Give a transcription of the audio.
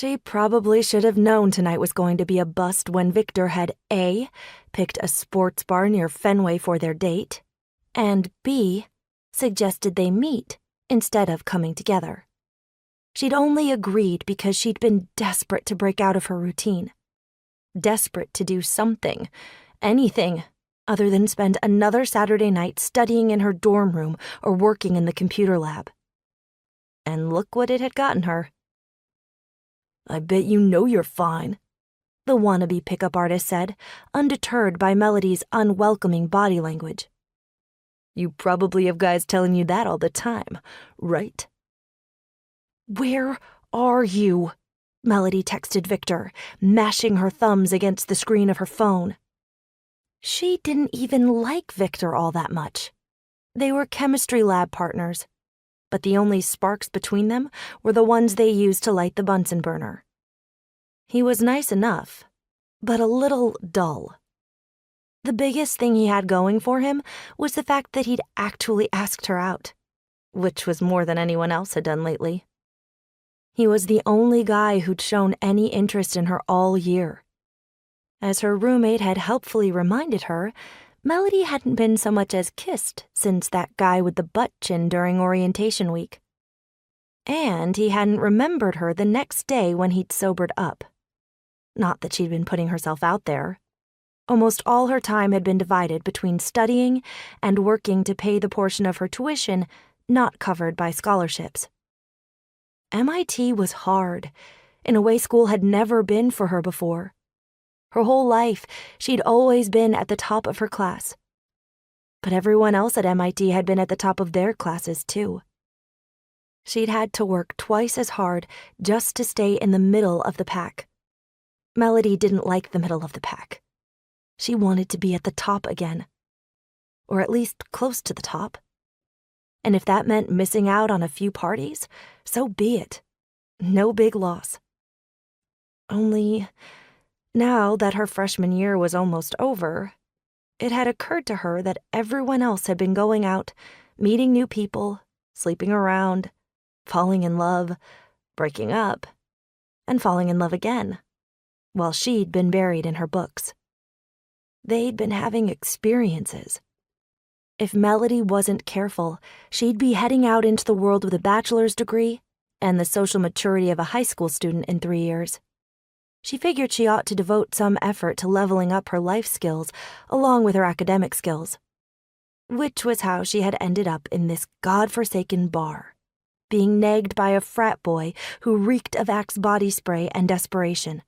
She probably should have known tonight was going to be a bust when Victor had A, picked a sports bar near Fenway for their date, and B, suggested they meet instead of coming together. She'd only agreed because she'd been desperate to break out of her routine. Desperate to do something, anything, other than spend another Saturday night studying in her dorm room or working in the computer lab. And look what it had gotten her. "I bet you know you're fine," the wannabe pickup artist said, undeterred by Melody's unwelcoming body language. "You probably have guys telling you that all the time, right?" "Where are you?" Melody texted Victor, mashing her thumbs against the screen of her phone. She didn't even like Victor all that much. They were chemistry lab partners, but the only sparks between them were the ones they used to light the Bunsen burner. He was nice enough, but a little dull. The biggest thing he had going for him was the fact that he'd actually asked her out, which was more than anyone else had done lately. He was the only guy who'd shown any interest in her all year. As her roommate had helpfully reminded her, Melody hadn't been so much as kissed since that guy with the butt chin during orientation week. And he hadn't remembered her the next day when he'd sobered up. Not that she'd been putting herself out there. Almost all her time had been divided between studying and working to pay the portion of her tuition not covered by scholarships. MIT was hard, in a way school had never been for her before. Her whole life, she'd always been at the top of her class. But everyone else at MIT had been at the top of their classes, too. She'd had to work twice as hard just to stay in the middle of the pack. Melody didn't like the middle of the pack. She wanted to be at the top again. Or at least close to the top. And if that meant missing out on a few parties, so be it. No big loss. Only, now that her freshman year was almost over, it had occurred to her that everyone else had been going out, meeting new people, sleeping around, falling in love, breaking up, and falling in love again, while she'd been buried in her books. They'd been having experiences. If Melody wasn't careful, she'd be heading out into the world with a bachelor's degree and the social maturity of a high school student in 3 years. She figured she ought to devote some effort to leveling up her life skills along with her academic skills. Which was how she had ended up in this godforsaken bar, being nagged by a frat boy who reeked of Axe body spray and desperation.